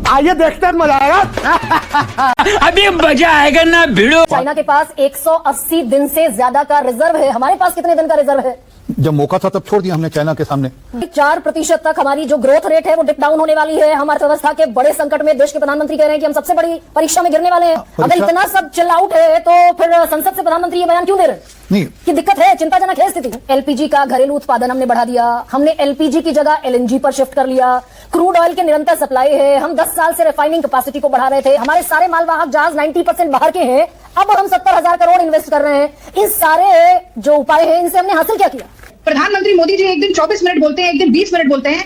आइए देखते हैं, मजा आएगा। अभी मजा आएगा ना भिड़ो। चाइना के पास 180 दिन से ज्यादा का रिजर्व है, हमारे पास कितने दिन का रिजर्व है? जब मौका था तब छोड़ दिया हमने चाइना के सामने। 4% तक हमारी जो ग्रोथ रेट है वो डिप डाउन होने वाली है। हम अर्थव्यवस्था के बड़े संकट में, देश के प्रधानमंत्री कह रहे हैं कि हम सबसे बड़ी परीक्षा में गिरने वाले हैं। अगर इतना सब चिल आउट है तो फिर संसद से प्रधानमंत्री ये बयान क्यों दे रहे हैं? नहीं कि दिक्कत है, चिंताजनक है स्थिति। एलपीजी का घरेलू उत्पादन हमने बढ़ा दिया, हमने एलपीजी की जगह एलएनजी पर शिफ्ट कर लिया, क्रूड ऑयल के निरंतर सप्लाई है, हम 10 साल से रिफाइनिंग कैपेसिटी को बढ़ा रहे थे, हमारे सारे मालवाहक जहाज 90% बाहर के हैं, अब हम 70,000 करोड़ इन्वेस्ट कर रहे हैं। इस सारे जो उपाय हैं इनसे हमने हासिल क्या किया? प्रधानमंत्री मोदी जी एक दिन 24 मिनट बोलते हैं, एक दिन 20 मिनट बोलते हैं,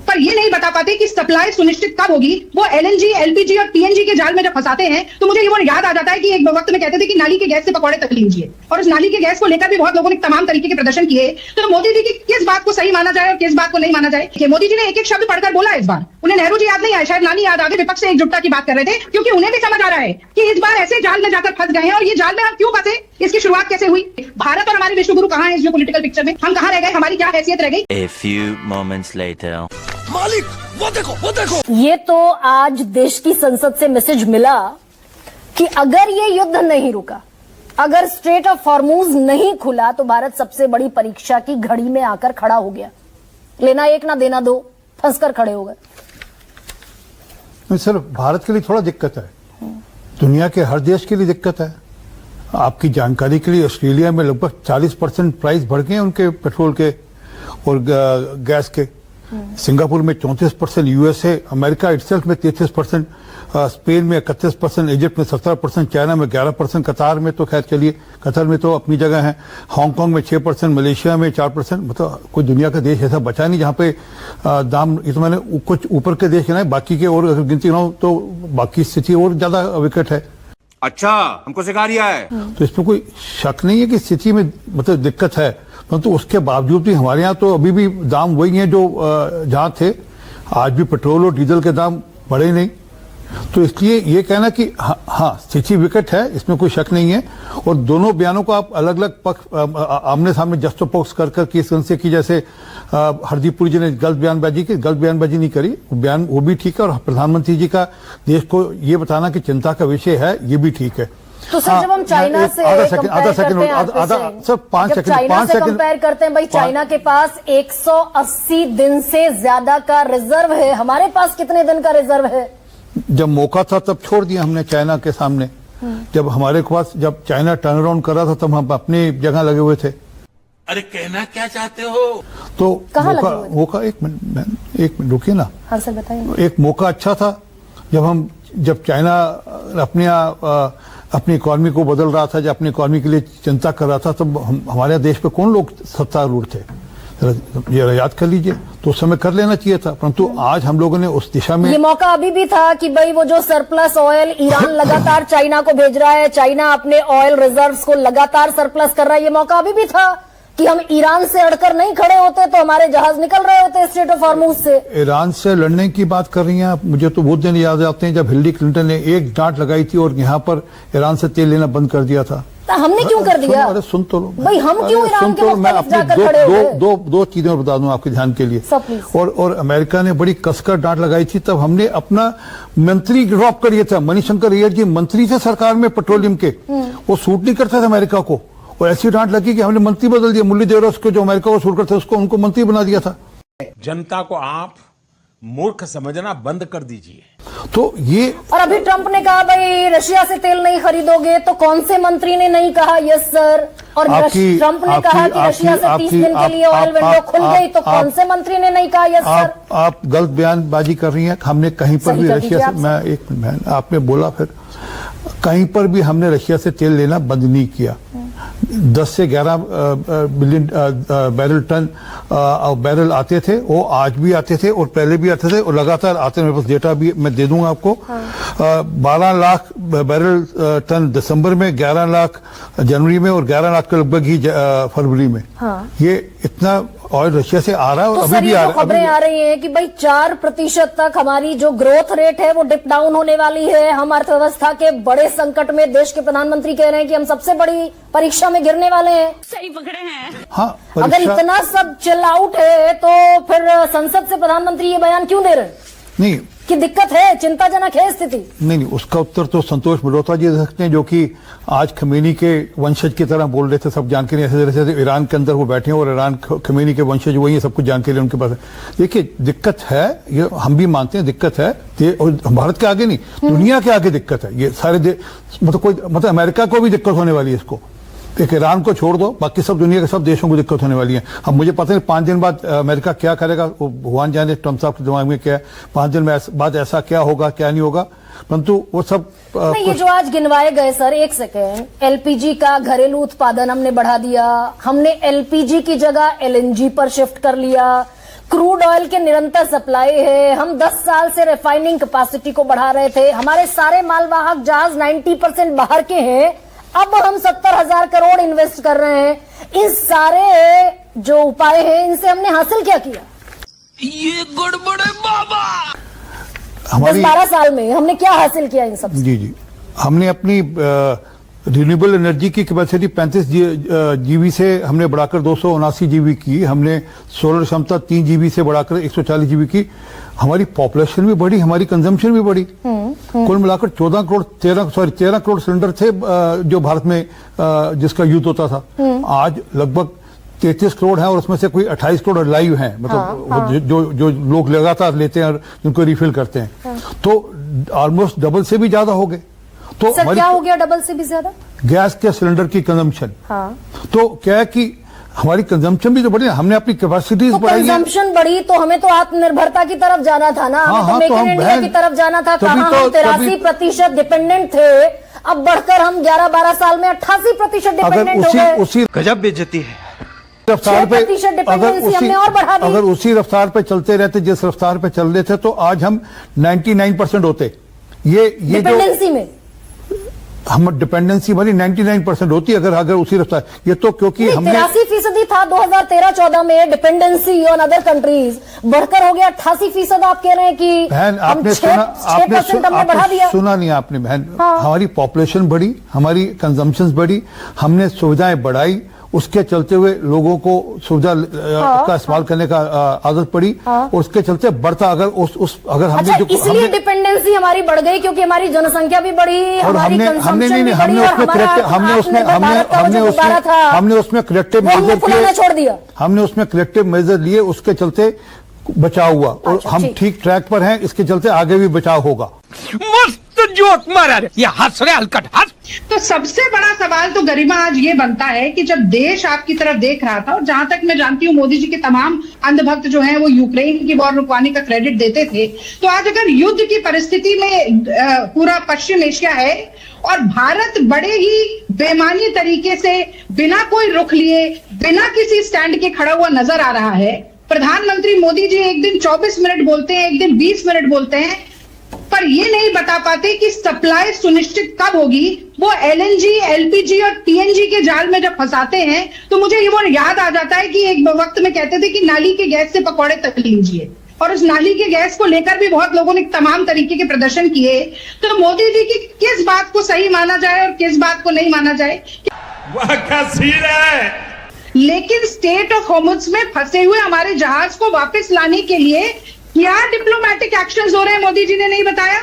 पर ये नहीं बता पाते कि सप्लाई सुनिश्चित कब होगी। वो एलएनजी, एलपीजी और पीएनजी के जाल में जब फंसाते हैं तो मुझे ये वो याद आ जाता है कि एक वक्त में कहते थे कि नाली के गैस से पकौड़े तल लीजिए, और उस नाली के गैस को लेकर भी बहुत लोगों ने तमाम तरीके के प्रदर्शन किए। तो मोदी जी की किस बात को सही माना जाए और किस बात को नहीं माना जाए? कि मोदी जी ने एक एक शब्द पढ़कर बोला इस बार, उन्हें नेहरू जी याद नहीं आए, शायद नानी याद आ गई। विपक्ष से एकजुटता की बात कर रहे थे क्योंकि उन्हें भी समझ आ रहा है कि इस बार ऐसे जाल में जाकर फंस गए हैं, और ये जाल में हम क्यों फंसे, इसकी शुरुआत कैसे हुई, भारत और हमारे विश्वगुरु कहाँ है इस पॉलिटिकल पिक्चर में, हम कहाँ रह गए, हमारी क्या हैसियत रह गई। A few moments later. मालिक वो देखो। ये तो आज देश की संसद से मैसेज मिला कि अगर ये युद्ध नहीं रुका, अगर स्ट्रेट ऑफ हॉर्मूज नहीं खुला तो भारत सबसे बड़ी परीक्षा की घड़ी में आकर खड़ा हो गया। लेना एक ना देना दो, फंसकर खड़े हो गए। सिर्फ भारत के लिए थोड़ा दिक्कत है, दुनिया के हर देश के लिए दिक्कत है। आपकी जानकारी के लिए ऑस्ट्रेलिया में लगभग 40% प्राइस बढ़ गए उनके पेट्रोल के और गैस के। सिंगापुर में 34%, यूएसए, अमेरिका इटसेल्फ में 33%, स्पेन में 31%, इजिप्ट में 17%, चाइना में 11%, कतार में तो खैर चलिए, कतर में तो अपनी जगह है, हांगकांग में 6%, मलेशिया में 4%। मतलब कोई दुनिया का देश ऐसा बचा नहीं जहां पे दाम, ये तो मैंने कुछ ऊपर के देश गिनाए, बाकी के और अगर गिनती गिनाऊं तो बाकी स्थिति और ज्यादा विकट है। अच्छा, हमको सिखा रिया है। तो इसमें कोई शक नहीं है कि स्थिति में मतलब दिक्कत है, परंतु उसके बावजूद भी हमारे यहाँ तो अभी भी दाम वही हैं जो जहां थे। आज भी पेट्रोल और डीजल के दाम बढ़े नहीं, तो इसलिए ये कहना कि हाँ स्थिति विकट है, इसमें कोई शक नहीं है। और दोनों बयानों को आप अलग अलग पक्ष आमने सामने जस्तो पक्ष कर करके इस से की, जैसे हरदीप पुरी जी ने गलत बयानबाजी नहीं करी, बयान वो भी ठीक है, और प्रधानमंत्री जी का देश को ये बताना कि चिंता का विषय है ये भी ठीक है। तो सर जब हम चाइना से आधा सेकंड सर 5 सेकंड कंपेयर करते हैं, भाई चाइना के पास 180 दिन से ज्यादा का रिजर्व है, हमारे पास कितने दिन का रिजर्व है? जब मौका था तब छोड़ दिया हमने चाइना के सामने। जब हमारे पास, जब चाइना टर्न अराउंड कर रहा था तब हम अपनी जगह लगे हुए थे। अरे कहना क्या चाहते हो? तो मौका एक मिनट रुकिए ना। हाँ सर बताइए। एक मौका अच्छा था जब चाइना अपनी इकॉनमी को बदल रहा था, जब अपनी इकॉनमी के लिए चिंता कर रहा था, तब हमारे देश पे कौन लोग सत्तारूढ़ थे, ये याद कर लीजिए। तो उस समय कर लेना चाहिए था, परंतु आज हम लोगों ने उस दिशा में, ये मौका अभी भी था कि भाई वो जो सरप्लस ऑयल ईरान लगातार चाइना को भेज रहा है, चाइना अपने ऑयल रिजर्व्स को लगातार सरप्लस कर रहा है, ये मौका अभी भी था कि हम ईरान से अड़कर नहीं खड़े होते तो हमारे जहाज निकल रहे होते स्ट्रेट ऑफ हॉर्मूज से। ईरान से लड़ने की बात कर रही हैं आप? मुझे तो वो दिन याद आते हैं जब हिलरी क्लिंटन ने एक डांट लगाई थी और यहाँ पर ईरान से तेल लेना बंद कर दिया था। तो हमने क्यों कर दिया? अरे सुन तो लो भाई, हम क्यों ईरान के मैं अपनी दो चीजें बता दूं आपके ध्यान के लिए। और अमेरिका ने बड़ी कसकर डांट लगाई थी, तब हमने अपना मंत्री ड्रॉप कर दिया था। मणिशंकर अय्यर जी मंत्री थे सरकार में पेट्रोलियम के, वो सूट नहीं करते थे अमेरिका को, और ऐसी डांट लगी कि हमने मंत्री बदल दिया। मुरलीधर को जो अमेरिका को सूट करते उसको उनको मंत्री बना दिया था। जनता को आप मूर्ख समझना बंद कर दीजिए। तो ये, और अभी ट्रंप ने कहा भाई रशिया से तेल नहीं खरीदोगे, तो कौन से मंत्री ने नहीं कहा यस सर? और ट्रंप ने कहा कि रशिया से 30 दिन के लिए ऑयल विंडो खुल गई, तो कौन से मंत्री ने नहीं कहा यस सर? आप गलत बयानबाजी कर रही हैं। हमने कहीं पर भी रशिया से, मैं एक मिनट, आपने बोला फिर कहीं पर भी हमने रशिया से तेल लेना बंद नहीं किया। 10 से 11 बिलियन बैरल आते थे, वो आज भी आते थे और पहले भी आते थे और लगातार आते हैं। मेरे पास डेटा भी मैं दे दूंगा आपको। 12 लाख बैरल टन दिसंबर में, 11 लाख जनवरी में और 11 लाख के लगभग ही फरवरी में। ये इतना ऑयल रशिया से आ रहा है। और तो अभी भी आ रहा है। खबरें आ रही हैं कि भाई 4% तक हमारी जो ग्रोथ रेट है वो डिप डाउन होने वाली है। हम अर्थव्यवस्था के बड़े संकट में, देश के प्रधानमंत्री कह रहे हैं कि हम सबसे बड़ी परीक्षा में गिरने वाले हैं। सही पकड़े हैं। हाँ, अगर इतना सब चिल आउट है तो फिर संसद से प्रधानमंत्री ये बयान क्यों दे रहे हैं? नहीं, कि दिक्कत है, चिंताजनक है स्थिति? नहीं, उसका उत्तर तो संतोष मल्होत्रा जी दे सकते हैं, जो कि आज खमीनी के वंशज की तरह बोल रहे थे। सब जानकारी ऐसे जैसे ईरान के अंदर वो बैठे हैं और ईरान खमीनी के वंशज वही है, सब कुछ जानकारी उनके पास है। देखिए, दिक्कत है, ये हम भी मानते हैं दिक्कत है, और भारत के आगे नहीं, दुनिया के आगे दिक्कत है। ये सारे मतलब अमेरिका को भी दिक्कत होने वाली है इसको। एक ईरान को छोड़ दो, बाकी सब दुनिया के सब देशों को दिक्कत होने वाली है। अब मुझे पता नहीं 5 दिन बाद अमेरिका क्या करेगा, वो भगवान जाने ट्रम्प साहब के दिमाग में क्या है, 5 दिन बाद ऐसा क्या होगा क्या नहीं होगा, परंतु वो सब नहीं, ये जो आज गिनवाए गए सर, एक सेकेंड, एलपीजी का घरेलू उत्पादन हमने बढ़ा दिया, हमने एलपीजी की जगह एलएनजी पर शिफ्ट कर लिया, क्रूड ऑयल के निरंतर सप्लाई है, हम 10 साल से रिफाइनिंग कैपेसिटी को बढ़ा रहे थे, हमारे सारे मालवाहक जहाज 90% बाहर के हैं, अब हम 70,000 करोड़ इन्वेस्ट कर रहे हैं। इस सारे जो उपाय हैं, इनसे हमने हासिल क्या किया? ये गड़बड़ है बाबा। 10-12 साल में हमने क्या हासिल किया इन सब? जी, हमने अपनी रिन्यूएबल एनर्जी की कैपेसिटी 35 जीबी से हमने बढ़ाकर 279 जीबी की, हमने सोलर क्षमता 3 जीबी से बढ़ाकर 140 जीबी की। हमारी पॉपुलेशन भी बढ़ी, हमारी कंजम्पशन भी बढ़ी। कुल मिलाकर 13 करोड़ सिलेंडर थे जो भारत में जिसका यूज होता था। आज लगभग 33 करोड़ हैं और उसमें से कोई 28 करोड़ लाइव हैं, मतलब जो लोग लगातार लेते हैं और जिनको रिफिल करते हैं, तो ऑलमोस्ट डबल से भी ज्यादा हो गए। तो सर क्या हो गया डबल से भी ज्यादा? गैस के सिलेंडर की कंजम्पशन। हाँ। तो क्या है कि हमारी कंजम्पशन भी तो बढ़ी, हमने अपनी कैपेसिटीज बढ़ाई है। कंजम्पशन बढ़ी तो हमें तो आत्मनिर्भरता की तरफ जाना था ना, हमें तो मेक इन इंडिया की तरफ जाना था। कहाँ हम 83% डिपेंडेंट थे, अब बढ़कर हम 11-12 साल में 88% डिपेंडेंट हो गए। गजब बेइज्जती है। रफ्तार पे हमने और बढ़ा दी। अगर उसी रफ्तार पे चलते रहते जिस रफ्तार पे चल रहे थे, तो आज हम 99% होते। ये डिपेंडेंसी में हम डिपेंडेंसी हमारी 99% होती अगर उसी रफ्तार। ये तो क्योंकि हमने 83% था 2013-14 में डिपेंडेंसी ऑन अदर कंट्रीज, बढ़कर हो गया 88%। आप कह रहे हैं कि बहन आपने सुना नहीं आपने बहन। हाँ। हमारी पॉपुलेशन बढ़ी, हमारी कंजम्पशन बढ़ी, हमने सुविधाएं बढ़ाई, उसके चलते हुए लोगों को सुविधा का इस्तेमाल करने का आदत पड़ी, और उसके चलते बढ़ता अगर हमने जो इसलिए डिपेंडेंसी हमारी बढ़ गई क्योंकि हमारी जनसंख्या भी बढ़ी, और हमने उसमें करेक्टिव मेजर किए, छोड़ दिया, हमने उसमें करेक्टिव मेजर लिए, उसके चलते बचाव हुआ। और हम ठीक ट्रैक पर हैं, इसके चलते आगे भी बचाव होगा। मस्त जोक मारा रे, ये हंस रहे हलकट हंस। तो सबसे बड़ा सवाल तो गरिमा आज ये बनता है कि जब देश आपकी तरफ देख रहा था, और जहां तक मैं जानती हूँ मोदी जी के तमाम अंधभक्त जो हैं वो यूक्रेन की वॉर रुकवाने का क्रेडिट देते थे, तो आज अगर युद्ध की परिस्थिति में पूरा पश्चिम एशिया है और भारत बड़े ही बेमानी तरीके से बिना कोई रुख लिए, बिना किसी स्टैंड के खड़ा हुआ नजर आ रहा है। प्रधानमंत्री मोदी जी एक दिन 24 मिनट बोलते हैं, एक दिन 20 मिनट बोलते हैं, पर ये नहीं बता पाते कि सप्लाई सुनिश्चित कब होगी। वो एलएनजी, एलपीजी और पीएनजी के जाल में जब फंसाते हैं तो मुझे ये वो याद आ जाता है कि एक वक्त में कहते थे कि नाली के गैस से पकौड़े तल लीजिए, और उस नाली के गैस को लेकर भी बहुत लोगों ने तमाम तरीके के प्रदर्शन किए। तो मोदी जी की किस बात को सही माना जाए और किस बात को नहीं माना जाए? वाह क्या सीन है। लेकिन स्टेट ऑफ होर्मुज़ में फंसे हुए हमारे जहाज को वापस लाने के लिए क्या डिप्लोमेटिक एक्शंस हो रहे हैं, मोदी जी ने नहीं बताया।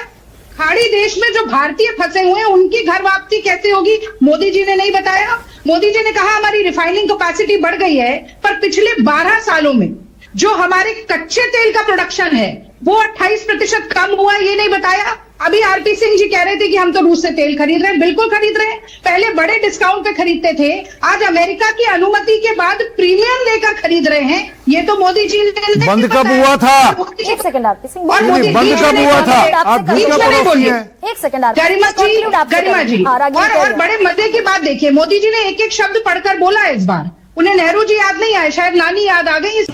खाड़ी देश में जो भारतीय फंसे हुए हैं उनकी घर वापसी कैसे होगी, मोदी जी ने नहीं बताया। मोदी जी ने कहा हमारी रिफाइनिंग कैपेसिटी बढ़ गई है, पर पिछले 12 सालों में जो हमारे कच्चे तेल का प्रोडक्शन है वो 28% कम हुआ, ये नहीं बताया। अभी आरपी सिंह जी कह रहे थे कि हम तो रूस से तेल खरीद रहे हैं, बिल्कुल खरीद रहे हैं, पहले बड़े डिस्काउंट पे खरीदते थे, आज अमेरिका की अनुमति के बाद प्रीमियम लेकर खरीद रहे हैं। ये तो मोदी जी ने बंद कब हुआ था? एक सेकंड आरपी सिंह, बंद कब हुआ था? आप बोलिए। एक सेकंड गरिमा जी और बड़े मजे की बात देखिए, मोदी जी ने एक एक शब्द पढ़कर बोला इस बार। उन्हें नेहरू जी याद नहीं आए, शायद नानी याद आ गई,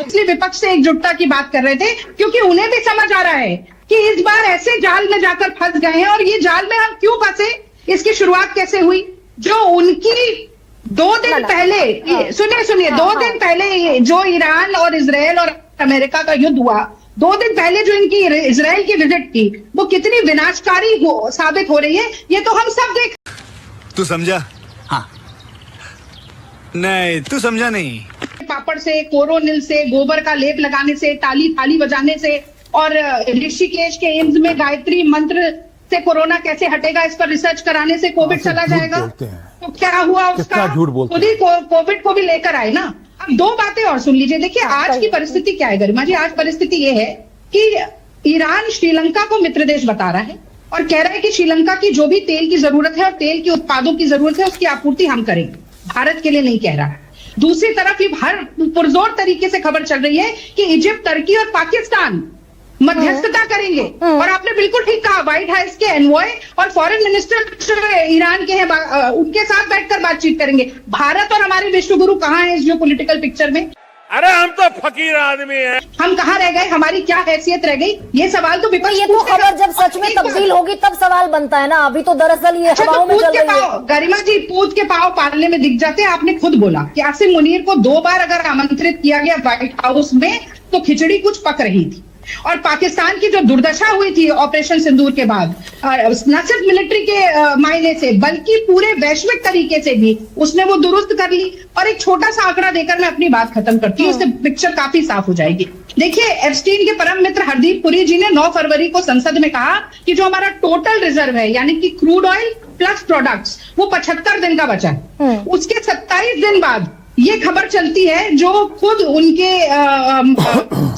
इसलिए विपक्ष से एकजुटता की बात कर रहे थे, क्योंकि उन्हें भी समझ आ रहा है कि इस बार ऐसे जाल में जाकर फंस गए हैं। और ये जाल में हम क्यों फंसे, इसकी शुरुआत कैसे हुई? जो उनकी 2 दिन पहले, सुनिए 2 दिन पहले जो ईरान और इजराइल और अमेरिका का युद्ध हुआ, 2 दिन पहले जो इनकी इजराइल की विजिट थी, वो कितनी विनाशकारी साबित हो रही है, ये तो हम सब देख। तू समझा? हाँ। नहीं, तू समझा नहीं। पापड़ से, कोरोनिल से, गोबर का लेप लगाने से, ताली थाली बजाने से, और ऋषिकेश के एम्स में गायत्री मंत्र से कोरोना कैसे हटेगा इस पर रिसर्च कराने से कोविड चला जाएगा। तो क्या हुआ उसका, खुद ही कोविड को भी लेकर आए ना। अब दो बातें और सुन लीजिए। देखिए आज की परिस्थिति क्या है गरिमा जी, आज परिस्थिति ये है कि ईरान श्रीलंका को मित्र देश बता रहा है और कह रहा है कि श्रीलंका की जो भी तेल की जरूरत है और तेल के उत्पादों की जरूरत है उसकी आपूर्ति हम करेंगे, भारत के लिए नहीं कह रहा है। दूसरी तरफ ये हर पुरजोर तरीके से खबर चल रही है कि इजिप्ट, तुर्की और पाकिस्तान मध्यस्थता करेंगे। और आपने बिल्कुल ठीक कहा, व्हाइट हाउस के एनवॉय और फॉरेन मिनिस्टर ईरान के हैं, उनके साथ बैठकर बातचीत करेंगे। भारत और हमारे विश्वगुरु कहाँ हैं इस जो पॉलिटिकल पिक्चर में? अरे हम तो फकीर आदमी हैं। हम कहाँ रह गए, हमारी क्या हैसियत रह गई? ये सवाल तो विपक्ष ये तो खबर जब सच में तब्दील होगी तब सवाल बनता है ना, अभी तो दरअसल ये हवाओं में चल रही है। गरिमा जी, पूत के पांव पालने में दिख जाते हैं। आपने खुद बोला कि आसिम मुनीर को 2 बार अगर आमंत्रित किया गया व्हाइट हाउस में तो खिचड़ी कुछ पक रही थी। और पाकिस्तान की जो दुर्दशा हुई थी ऑपरेशन सिंदूर के बाद, न सिर्फ मिलिट्री के मायने से बल्कि पूरे वैश्विक तरीके से भी उसने वो दुरुस्त कर ली। और एक छोटा सा आंकड़ा देकर मैं अपनी बात खत्म करती हूँ, उससे पिक्चर काफी साफ हो जाएगी। देखिए, एप्स्टीन के परम मित्र हरदीप पुरी जी ने 9 फरवरी को संसद में कहा कि जो हमारा टोटल रिजर्व है यानी कि क्रूड ऑयल प्लस प्रोडक्ट्स वो 75 दिन का बचा है। उसके 27 दिन बाद ये खबर चलती है जो खुद उनके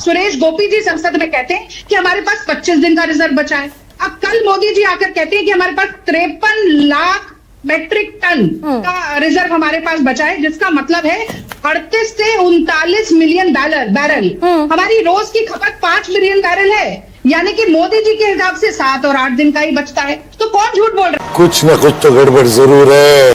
सुरेश गोपी जी संसद में कहते हैं कि हमारे पास 25 दिन का रिजर्व बचा है। अब कल मोदी जी आकर कहते हैं कि हमारे पास 53 लाख मेट्रिक टन का रिजर्व हमारे पास बचा है, जिसका मतलब है 38 से 39 मिलियन बैरल। हमारी रोज की खपत 5 मिलियन बैरल है, यानी कि मोदी जी के हिसाब से 7 और 8 दिन का ही बचता है। तो कौन झूठ बोल रहा है? कुछ ना कुछ तो गड़बड़ जरूर है।